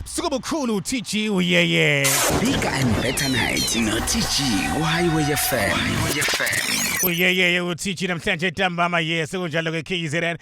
Suka bukhulu TG uyeye. Bigger and better night no TG Highway FM. Uyeye uTG namhlanje ntambama yes kunjalo ke KZN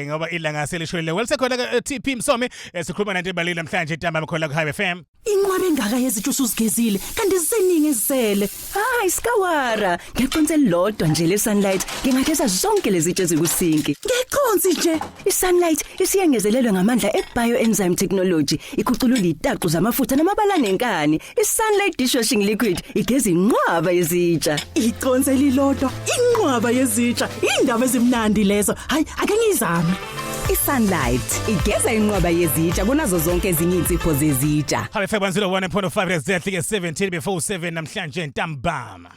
ngoba ilanga selishwele. Welisekhona ke TP Msomi sikhuluma nanto ebalile namhlanje ntambama khona ku Highway FM. Inqwabe engaka yezitsho usuzigezile kanti ziseningi ezisele. Hayi sikawara ngeqonze lodwa nje le sunlight ngingakhetha zonke lezi zitshe ezikusinki. Ngeqonzi nje isunlight isiyengezelelwe ngamandla eBioenzyme technology ikhuculula izitaqu zamafutha namabalane enkani. Isunlight dishwashing liquid igeza inqwaba yezitsha. Iqonze lilodwa inqwaba yezitsha indaba ezimnandi lezo. Hayi ake ngizame. iSunlight igeza inqwaba yezitsha kunazo zonke ezinye insipho zezitsha. Highway FM 101.5 exactly ke 17 before 7 namhlanje ntambama.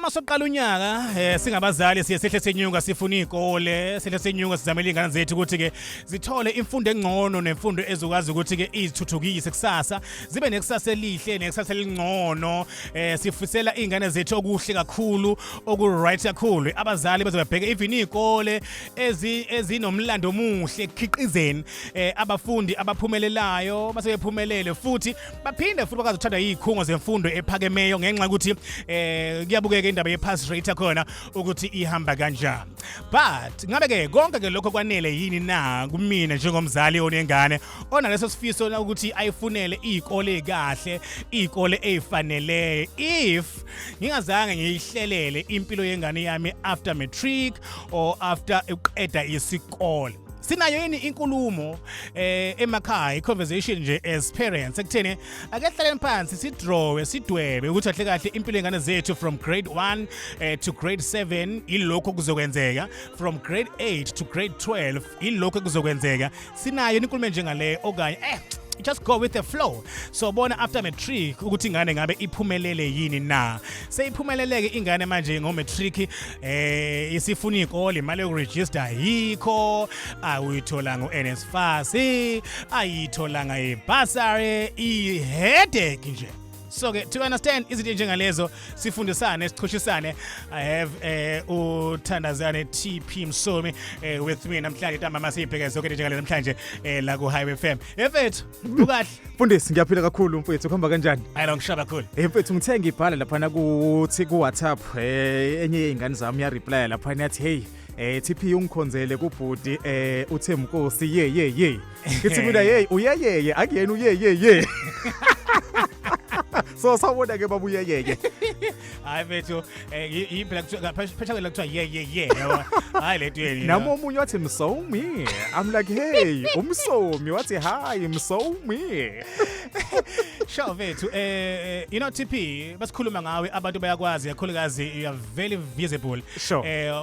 Soqala unyaka singabazali siye sehle senyuka sifuna izikole sehle senyuka sizamela ingane zethu ukuthi ke zithole imfundo engcono nemfundo ezokwazi ukuthi ke izithuthukise kusasa zibe nekusasa elihle nekusasa elingcono sifisela ingane zethu okuhle kakhulu okuright kakhulu abazali bazobheka even izikole ezinomlando omuhle ekhiqizeni abafundi abaphumelelayo base bephumelele futhi baphinde futhi bakazothanda izikhungo zemfundo ephakemeyo ngenxa ukuthi kuyabukeka indaba ye-pass rate khona ukuthi ihamba kanjani. But ngabe ke konke ke lokho kwanele yini na kumina njengomzali onengane onaleso sifiso ukuthi ayifunele izikole ezikahle izikole ezifanele if ngingazange ngiyihlelele impilo yengane yami after matric or after uqeda isikole. Sinayo yini inkulumo emakhaya iconversation nje as parents ekutheni akehlaleni phansi sidwebe ukuthi ahle kahle impilo yengane zethu from grade 1 to grade 7 ilokho kuzokwenzeka from grade 8 to grade 12 ilokho kuzokwenzeka. Sinayo inkulumo njengale okanye just go with the flow. So bona after matric ukuthi ingane ngabe iphumelele yini na. Seyiphumeleleke ingane manje ngo matric isifuna izikole imali yokuregister yikho awuyithola ngo NSFAS ayithola ngebursary iheadache nje. So to understand izinto njengalezo sifundisane sichushisane. I have uThandazane TP Msomi with me namhlanje ntambama siyibheke zonke njengalezo namhlanje la ku Highway FM. Mfethu ukahle Mfundisi ngiyaphila kakhulu mfethu ukhamba kanjani? Ayilongishaba kakhulu. Mfethu ngithe ngibhala lapha ku WhatsApp enye ingane zami ya reply lapha yathi hey TP ungikhonzele kubhudi uThemnkosi ye ngithi mina hey uyeyeye akuyena uyeyeye so sawona ke babuyeyeye hayi bethu iphela phela kuthiwa ye yabo hayi lethu yini namo omunye wathi Msomi I'm like hey umsomi wathi hi Msomi sure bethu you know TP basikhuluma ngawe abantu bayakwazi kakhulukazi you are very visible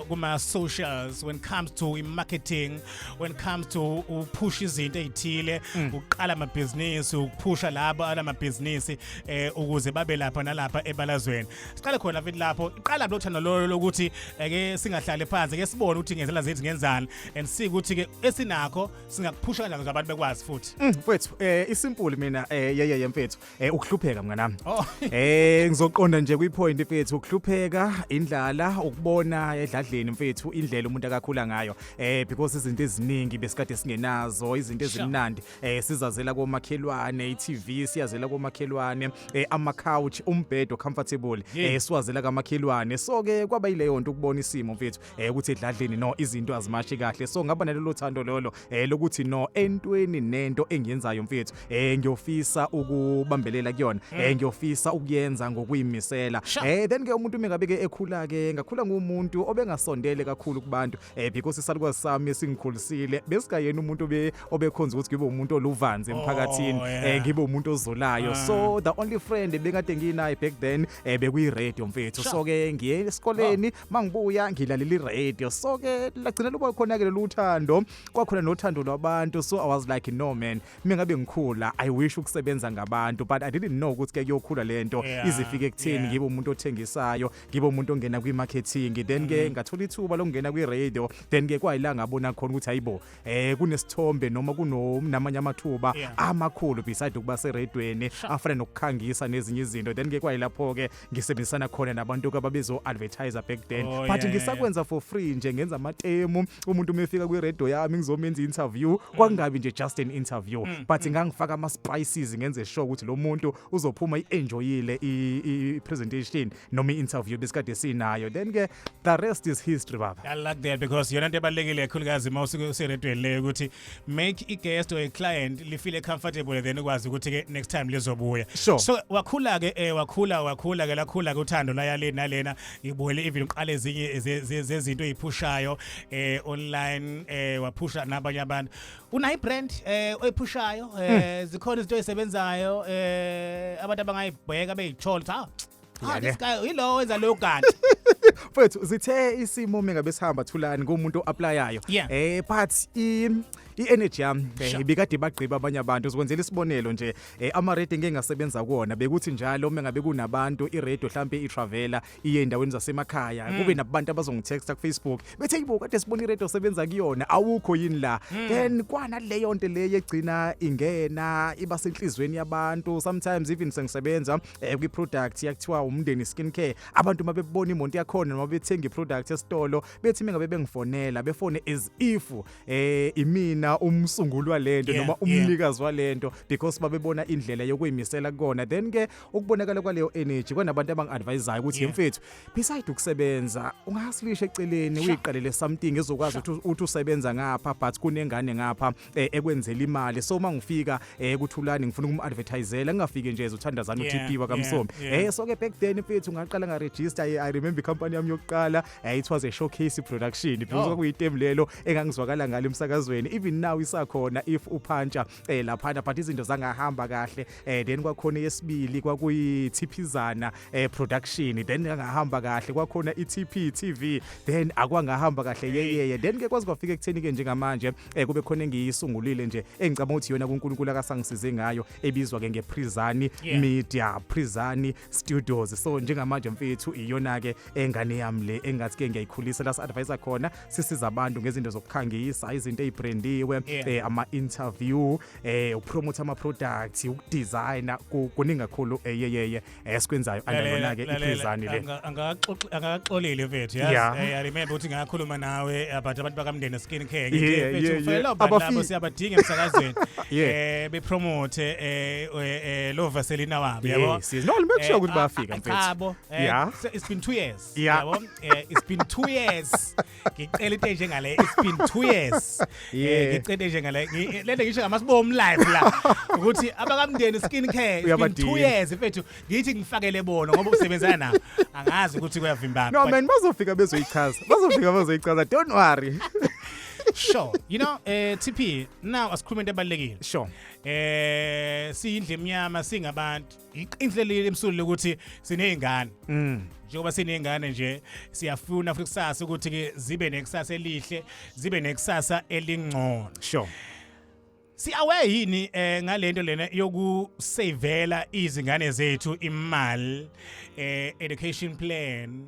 kuma socials when it comes to marketing when it comes to push izinto ezithile uqala ama business upusha labo ama business ukuze babe lapha nalapha ebalazweni. Siqale khona futhi lapho iqala lothando lokuthi ke singahlale phansi ke sibone ukuthi ngenzela zethu ngenzani and see ukuthi ke esinakho singakuphusha kanjani zabantu bekwazi futhi. Mfethu isimple mina yeye mfethu ukuhlupheka mnganami. Ngizoqonda nje kwipoint mfethu ukuhlupheka indlala ukubona edladleni mfethu indlela umuntu akakhula ngayo because izinto eziningi besikade singenazo izinto ezimnandi sizazela komakhelwane iTV siyazela komakhelwane ama couch umbhedo comfortable siwazela kamakhelwane so ke kwaba yileyo nto ukubona isimo mfethu ukuthi edladleni no izinto azimashi kahle so ngaba nalelo thando lolo lokuthi no entweni nento engiyenzayo mfethu ngiyofisa ukubambelela kuyona ngiyofisa ukuyenza ngokuyimisela then ke umuntu mengabe ke ekhula ke ngakhula ngumuntu obengasondele kakhulu kubantu because isalukwazi sami singikhulisile besikayena umuntu obekhonza ukuthi ngibe umuntu oluvanze emphakathini ngibe umuntu ozolayo so the only friend bekade nginayo back then bekuyi-radio mfethu so ke ngiye esikoleni mangibuya ngilalela i-radio so ke lagcina luba khona ke loluthando kwakhona nothando lwabantu so I was like no man mina ngabe ngikhula I wish ukusebenza ngabantu abantu but I didn't know ukuthi ke kuyokhula lento izifike ekutheni ngibe umuntu othengisayo ngibe umuntu ongena kwi marketing then ke ngathola ithuba lokungena kwi radio then ke kwayila ngabona khona ukuthi hayibo kunesithombe noma kunomnamanye amathuba amakhulu beside ukuba se radioweni afana nokukhangisa nezinye izinto then ke kwayilapho ke ngisebenzisana khona nabantu ababezo advertiser back then but ngisakwenza for free nje ngenza amatemu umuntu umefika kwi radio yami ngizomenza interview kwangabi nje just an interview but ngangifaka ama spices ngenze sure ukuthi lo muntu uzophuma i-enjoyile i-presentation noma i-interview besikade sinayo then ke the rest is history baba. I like that because yona into ebalekile ekhulukazi mawusuke useredweni leyo ukuthi make a guest or a client li feel comfortable then ukwazi ukuthi ke next time lizobuya. So wakhula ke wakhula ke lakhula ke uthando la yale nalena ibuyele even uqale ezinye zezinto eziphushayo online waphusha nabanye abantu. Una i-brand oyipushayo zikhona izinto ezisebenzayo abantu abangayibheka beyichola this guy yilo wenza lo kanti mfethu zithe isimo mengabe sihamba thulani kumuntu applyayo but i-energy yami ibikade bagqiba abanye abantu uzokwenzela isibonelo nje ama rating engasebenza kuona bekuthi njalo mengabe kunabantu i-radio mhlambe i-traveler iye endaweni zasemakhaya kube nabantu abazongitexta ku Facebook bethe yibo kade sibona i-radio sebenza kuyona awukho yini la then kwana leyo nto leyo egcina ingena iba senhlizweni yabantu sometimes even sengisebenza kwi product yakuthiwa umndeni skincare abantu mabebona imonto yakhona noma bethenga iproduct esitolo bethi mengabe bengifonela befone as if imina umsunguli walento noma umnikazi walento because babebona indlela yokuyimisela kukona then ke ukubonakala kwaleyo energy kwanabantu abangadvisayo ukuthi mfethu beside ukusebenza ungahasilisha eceleni uyiqalele something ezokwazi ukuthi usebenza ngapha but kunengane ngapha ekwenzela imali so mangifika kuthulani ngifuna ukumadvertisela ngingafike nje ezothandazana uTP wakamsomi so ke back then mfethu ngaqala ngaregister I remember company yami yokuqala it was a showcase production because kuyitem lelo engangizwakala ngale emsakazweni even now isakhona if uphuncha lapha but izinto zangahamba kahle then kwakhona yesibili kwakuyithipizana production then ngahamba kahle kwakhona iTP TV then akwangahamba kahle then ke kwazi kwafika ekutheni ke njengamanje kube khona engiyisungulile nje engicabanga ukuthi yona kuNkulunkulu akasangisize ngayo ebizwa ke ngePrizani Media Prizani Studios so njengamanje mfethu iyona ke engane yami le engathi ke ngiyayikhulisa la advisor khona sisiza abantu ngezinto zokukhangisa izinto ezibrandiwe ama interview upromote ama products ukudesigner kuningi kakhulu esikwenzayo andalona ke iPrizani le angakaxolile mfethu I remember ukuthi ngakhuluma nawe about abantu bakamndeni skincare ngithi mfethu labo siyabadinga emsakazweni bepromote lo Vaseline wabo yabo no make sure ukuthi bayafika mfethu it's been 2 years yabo it's been 2 years ngicela into njengale it's been 2 years ngicela njengale lento ngisho ngamasibomu live la ukuthi abakamndeni skincare it's been 2 years mfethu ngithi ngifakele bona ngoba usebenzana nabo angazi ukuthi kuyavimbana no man bazofika bezoyichaza don't worry. Sure, you know TP now asikhuluma into ebalekile sure siyindle emnyama singabantu inhlelele emsulu ukuthi sinezingane njengoba sinezingane nje siyafuna futhi kusasa ukuthi ke zibe nekusasa elihle zibe nekusasa elingcono sure siaware yini ngalento lena yokusavela izingane zethu imali education plan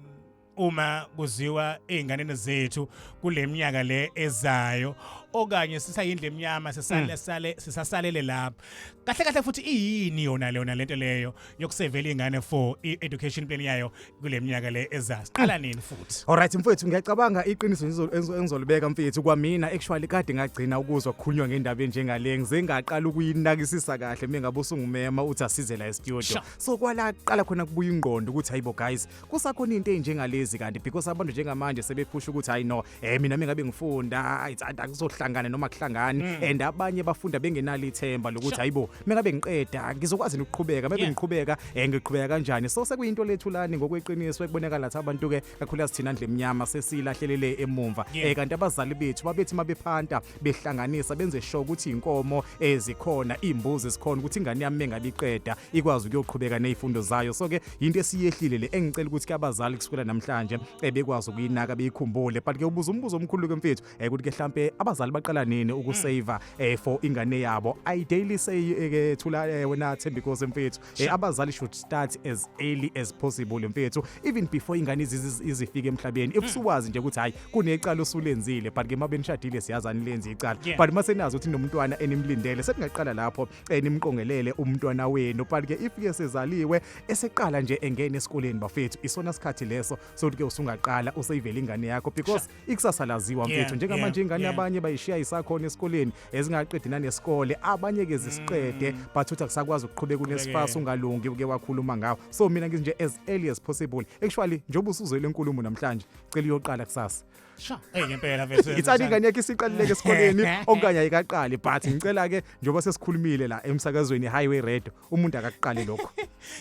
uma kuziwa einganeni zethu kuleminyaka le ezayo okanye sisayindle emnyama sisasalele lapha kahle futhi iyini yona lento leyo yokusevela ingane for education plan yayo kuleminyaka le ezayo siqala nini futhi alright mfethu ngiyacabanga iqiniso engizolibeka mfethu kwamina actually kade ngagcina ukuzwa kukhulunywa ngendaba enjengale ngizengaqala ukuyinakisisa kahle mengabe usungumema uthi asize la e-studio so kwala qala khona kubuya ingqondo ukuthi hayibo guys kusakhona into enjengalezi kanti because abantu njengamanje sebephusha ukuthi hayi no mina mengabe ngifunda akuzohlangana noma kuhlangani and abanye bafunda bengenalo ithemba lokuthi hayibo mengabe ngiqeda ngizokwazi ukuqhubeka bebe ngiqhubeka ngiqhubeka kanjani so sekuyinto lethulani ngokweqiniso ekubonakala lathi abantu ke kakhulu sithina ndle emnyama sesilahlelele emumva kanti abazali bethu babethi mabephanta behlanganisa benze sure ukuthi inkomo ezikhona imbuzi zikhona ukuthi ingane yami mengabiqeda ikwazi ukuyoqhubeka nezifundo zayo so ke into esiyehlile le engicela ukuthi ke abazali kusukela namhlanje bekwazi ukuyinaka beyikhumbule but ke ubuza umbuzo omkhulu ke mfethu ukuthi ke mhlambe abazali abazali baqala nini ukusave for ingane yabo. I daily say thula wena Thembikosi mfethu abazali should start as early as possible mfethu, even before ingane izifika emhlabeni. If suwazi nje ukuthi hayi kunecala usulenzile, but ke mabenishadile siyazani lenze icala, but masenazi ukuthi nomntwana enimlindele sekungaqala lapho nimqongelele umntwana wenu. But ke if ke sezaliwe eseqala nje engene esikoleni bafethu, isona sikhathi leso sokuthi ke usungaqala usayivela ingane yakho, because ikusasa laziwa mfethu. Njengamanje ingane abanye bayishiya isakhona esikoleni ezingaqedi nanesikole, abanye ke zisiqede but uthi akusakwazi ukuqhubeka kunesifasa ungalungi uke wakhuluma ngawo. So mina ngithi nje as early as possible. Actually njengoba usuzwe lenkulumo namhlanje cela uyoqala kusasa. Sha, ngempela mfethu. Itsani ingane yakhe isiqalileke esikoleni okanye ayikaqali, but ngicela ke njengoba sesikhulumile la emsakazweni Highway Radio umuntu akaqale lokho.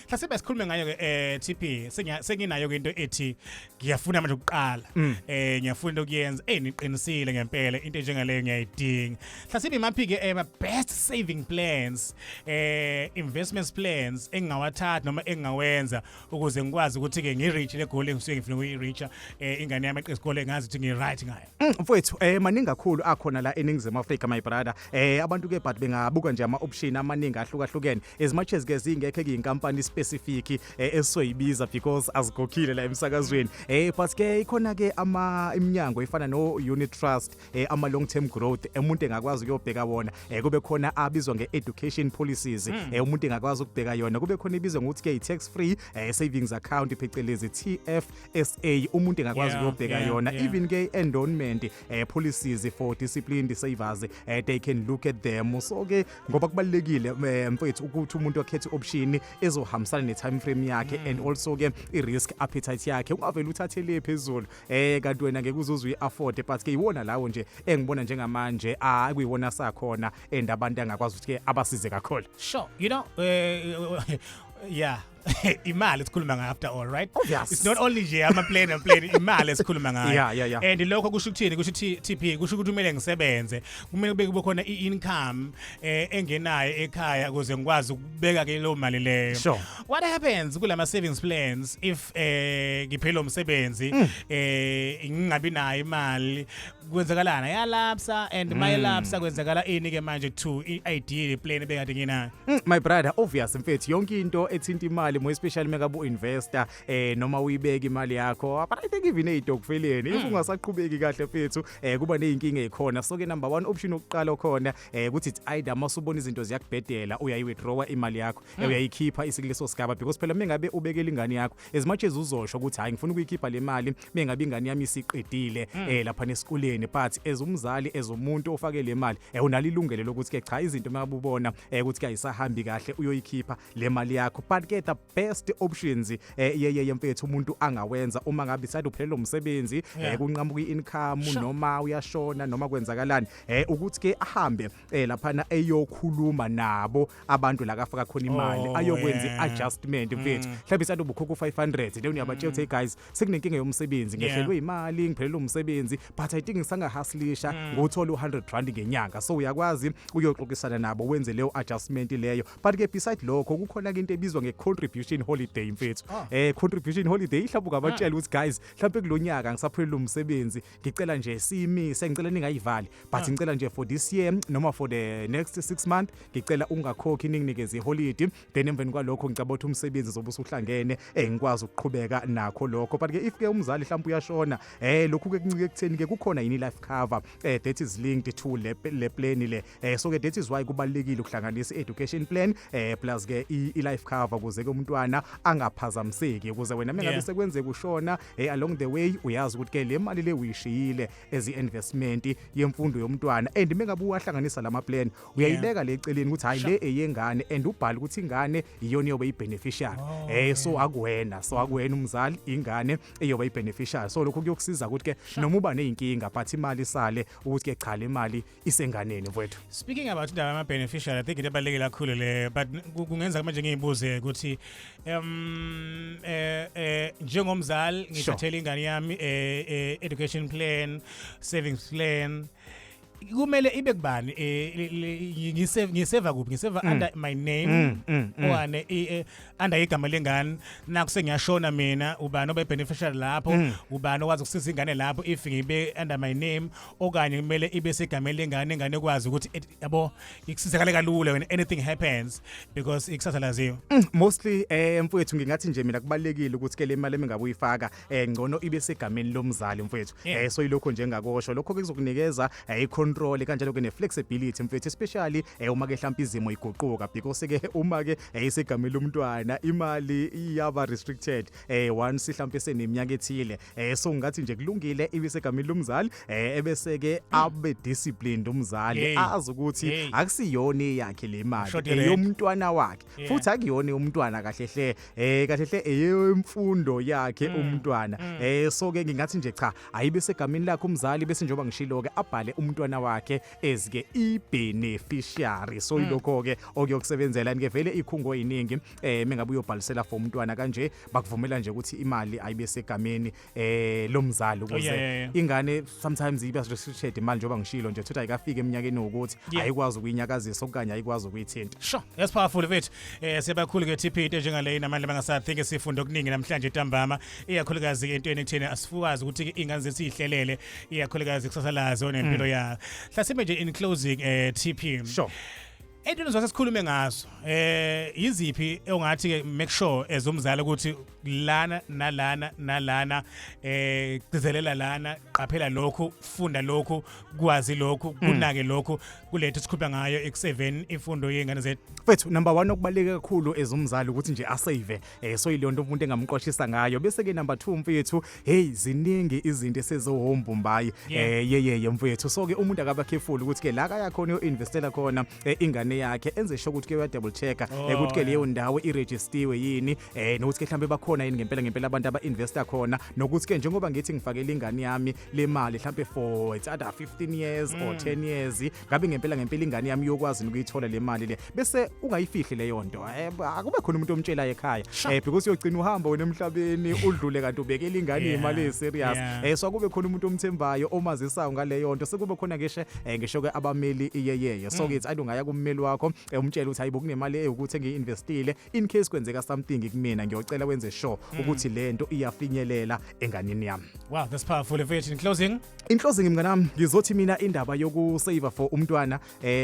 Hlase besikhulume ngayo ke TP senginayo into ethi ngiyafuna manje ukuqala. Ngiyafuna ukuyenza niqinisile ngempela into njengaleyo ngiyayidinga. Hlase imaphi ke best saving plans investment plans engawathatha noma engawenza ukuze ngikwazi ukuthi ke ngireach le goal engisuke ngifuna ukuyireach ingane yami eqesikole ngazi ukuthi ngi-right ngayo. Mfowethu maningi kakhulu akhona la eNingizimu Afrika my brother. Abantu ke but bengabuka nje ama option amaningi ahlukahlukene, as much as ke zingekho ke inkampani specific esoyibiza because azikhokhile la emsakazweni. But ke ikhona ke iminyango ifana no unit trust, ama long term growth umuntu engakwazi ukuyobheka wona. Kube khona abizwa nge-education policies, umuntu engakwazi ukubheka yona. Kube khona ibizwa ngokuthi ke i-tax free savings account phecelezi TFSA, umuntu engakwazi ukuyobheka yona. Even ke endowment policies for disciplined savers, they can look at them. So ke ngoba kubalekile mfethu ukuthi umuntu akhethe option ezohambisana ne time frame yakhe and also ke i-risk appetite yakhe, ungavela uthathe le phezulu kanti wena ngeke uzuzwe i-afford. But ke iwona lawo nje engibona njengamanje akuyiwona sakhona and abantu angakwazi ukuthi ke abasize kakhulu. Sure, you know yeah. Imali esikhuluma ngayo after all, right? Obvious. It's not only nje ama plan imali esikhuluma ngayo. Yeah. And lokho kusho ukuthini, kusho TP kusho ukuthi kumele ngisebenze, kumele kube khona i-income engenayo ekhaya ukuze ngikwazi ukubeka ke lo mali leyo. Sure. What happens kulama savings plans if ngiphela umsebenzi ngingabi nayo imali, kwenzakalana yalapsa and mayelapsa kwenzakala ini ke manje to ideal plan ebekade nginayo? My brother, obvious mfethu yonke into ethinta imali, more especially mekabu investor noma uyibeka imali yakho, but I think even eyidokfeleni if ungasaqhubeki kahle mfethu kuba nezinkinga ezikhona. So ke number 1 option oqala khona ukuthi it's either masubona izinto ziyakubhedela uyayi-withdraw imali yakho, uyayikhipha isikuleso sigaba, because phela mengabe ubekela ingane yakho as much as uzosho ukuthi hayi ngifuna ukuyikhipha le mali mengabe ingane yami isiqedile lapha nesikoleni, but as umzali as umuntu ofake le mali unalo ilungelo lokuthi ke cha izinto makabubona ukuthi ke ayisahambi kahle uyoyikhipha le mali yakho. But ke the best options yemfethu umuntu angawenza uma ngabe sade uphelele umsebenzi kunqamuka i-income noma uyashona noma kwenzakalani, ukuthi ke ahambe lapha eyokhuluma nabo abantu la kafaka khona imali ayokwenza i-adjustment mfethu. Mhlawumbe sade ubukhokho 500 then uyabatshela ukuthi hey guys sekunenkinga yomsebenzi, ngehlelwe imali ngiphelele umsebenzi, but I think ngisangahaslisha ngothola u100 ngenyanga. So uyakwazi uyoxoxisana nabo wenze leyo adjustment leyo. But ke beside lokho kukhona into ebizwa nge-contribution holiday mfethu. Contribution holiday ihlaphu ngabatshela ukuthi guys mhlawumbe kulonyaka ngisaphelele umsebenzi, ngicela nje siyimise, ngicela ningayivali, but ngicela nje for this year noma for the next 6 months ngicela ungakhokhi ninginikeze iholiday, then emveni kwalokho ngicabanga ukuthi umsebenzi zobe usuhlangene ngikwazi ukuqhubeka nakho lokho. But ke if ke umzali mhlawumbe uyashona lokhu ke kuncike ekutheni ke kukhona yini life cover that is linked to le plan le. So ke that is why kubalekile ukuhlanganisa education plan plus ke i-life cover ukuze ke umntwana angaphazamiseki, ukuze wena mengabe sekwenzeka ushona along the way uyazi ukuthi ke le mali le uyishiyile as i-investment yemfundo yomntwana. And mengabe uwahlanganisa lama plan uyayibeka le eceleni ukuthi hayi le eyengane and ubhale ukuthi ingane iyona yobe i-beneficiary. So akuwena umzali, ingane eyoba i-beneficiary. So lokho kuyokusiza ukuthi ke noma uba nezinkinga but imali isale ukuthi ke cha le mali isenganeni mfowethu. Speaking about indaba ama beneficiary, I think into ebalulekile kakhulu le, but kungenza manje ngiyibuze ukuthi njengomzali ngithathela ingane yami education plan, savings plan, kumele ibe kubani ngiseva kuphi ngiseva under my name okanye under igama lengane naku ngiyashona mina ubani obe beneficial lapho ubani okwazi ukusiza ingane lapho if ngibe under my name okanye kumele ibe segameni lengane ingane ekwazi ukuthi yabo ikusizakala kalula when anything happens because ikusasa laziyo mostly mfowethu ngingathi nje mina kubalekile ukuthi ke le mali emingabe uyifaka ngcono ibe segameni lomzali mfowethu so yilokho nje ngakosho lokho kuzokunikeza icontrol kanjalo ke ne flexibility mfowethu especially uma ke mhlawumbe izimo iguquka because ke uma ke isegameni lomntwana imali iyaba restricted once mhlawumbe seneminyaka ethile so ngathi nje kulungile ibisegameni lomzali ebese ke abe disciplined umzali azi ukuthi akusiyona yakhe le mali eyomntwana wakhe futhi akuyona umntwana kahle eyemfundo yakhe umntwana so ke ngingathi nje cha ayibe segameni lakhe umzali bese njoba ngishilo ke abhale umntwana wakhe ezike ibeneficiary so ilokho ke okuyokusebenzela ke vele ikhungo eziningi mengabe uyobhalisela for umntwana kanje bakuvumela nje ukuthi imali ayibe segameni lomzali ukuze ingane sometimes iba restricted imali njoba ngishilo nje ukuthi ayikafika eminyakeni ukuthi ayikwazi ukuyinyakazisa okanye ayikwazi ukuyithinta sure yes powerful mfethu siyabakhulu ke TP into njengale namandla bangasathenge sifundo okuningi namhlanje ntambama iyakhulukazi entweni ekutheni asifukazi ukuthi ingane zethu ihlelele iyakhulukazi kusasa lazo nempilo yayo hlasimbe nje in closing TP sure Edwin uzase sikhulume ngazo yiziphi ongathi ke make sure ezomzali ukuthi lana nalana cizelela lana qaphela lokho funda lokho kwazi lokho kunake lokho kulethe sikhuluma ngayo eku7 imfundo yengane zethu mfethu number 1 okubaleka kakhulu ezomzali ukuthi nje asave so ilonto umuntu engamqoshisa ngayo bese ke number 2 mfethu hey ziningi izinto esezohomba umbayi yeye mfethu so ke umuntu akaba careful ukuthi ke la kaya khona uinvestela khona ingane yakhe enze sure ukuthi ke uya double check ukuthi ke leyo ndawo iregistiwe yini nokuthi ke mhlambe bakhona yini ngempela abantu aba-investor khona nokuthi ke njengoba ngithi ngifakele ingane yami le mali mhlambe for it's either 15 years or 10 years ngabe ngempela ingane yami yokwazi ukuyithola le mali le bese ungayifihli leyo nto akube khona umuntu omtshela ekhaya because uyogcina uhamba wena emhlabeni udlule kanti ubekela ingane imali eserious so kube khona umuntu omthembayo omazisayo ngaleyo nto sekube khona ngisho ke abameli iyeyeye so ke ayidongaya kummeli wakho umtshela ukuthi hayibo kunemali ukuthi ngiinvestile in case kwenzeka something kumina ngiyocela wenze sure ukuthi lento iyafinyelela enganini yami wow that's powerful mfethu in closing mnganami ngizothi mina indaba yokusave for umntwana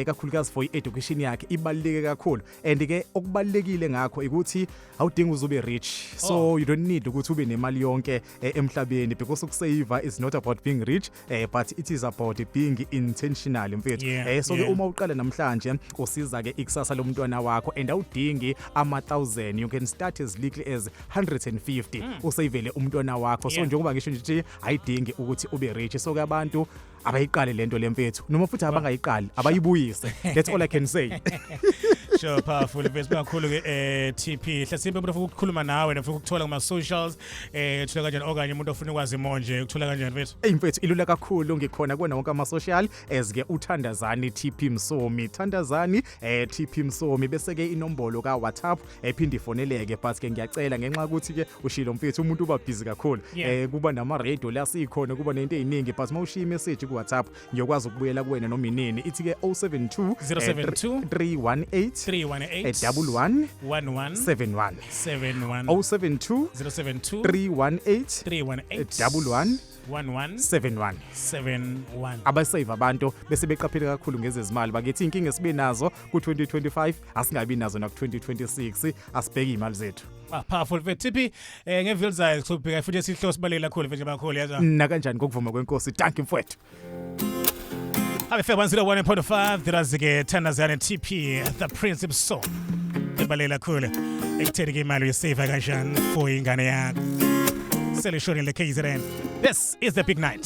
kakhulukazi for education yakhe ibaluleke kakhulu and ke okubalekile ngakho ukuthi awudingi uzube rich so you don't need ukuthi ube nemali yonke emhlabeni because ukusave is not about being rich but it is about being intentional mfethu so ke uma uqala namhlanje usiza ke ikusasa lomntwana wakho and awudingi ama1000 you can start as little as 150 usavele umntwana wakho so njengoba ngisho nje ayidingi ukuthi ube rich so ke abantu abayiqale lento lemfethu noma futhi abangayiqali abayibuyise that's all I can say sure powerful mfethu kakhulu ke TP hlasimbe umuntu ufuna ukukhuluma nawe nofuna ukuthola kuma socials thola kanjani okanye umuntu ofuna ukwazi monje ukuthola kanjani mfethu mfethu ilula kakhulu ngikhona kuona wonke ama social ke uthandazani TP Msomi thandazani TP Msomi bese ke inombolo ka WhatsApp ephinde ifoneleke but ke ngiyacela ngenxa ukuthi ke ushilo mfethu umuntu uba busy kakhulu kuba nama radio la sikhona kuba nento eziningi but mawushiya message ku WhatsApp ngiyokwazi ukubuyela kuwena noma inini ithi ke 072 318 11 1171 072 318 1171 abasave abantu bese beqaphela kakhulu ngezezimali bakithi inkinga esibe nazo ku2025 asingabi nazo na ku2026 asibheke imali zethu powerful TP ngevilizayo kusubheka futhi esihloso sibaleka kakhulu nje bakhulu yaza na kanjani kokuvuma kwenkosi thank you mfowethu Abe 101.5 Dirazike Thandazani TP the principal song ebalela kakhulu ekutheni ke imali yesave kanjani for ingane yakho Sele shoni le KZN. This is the big night.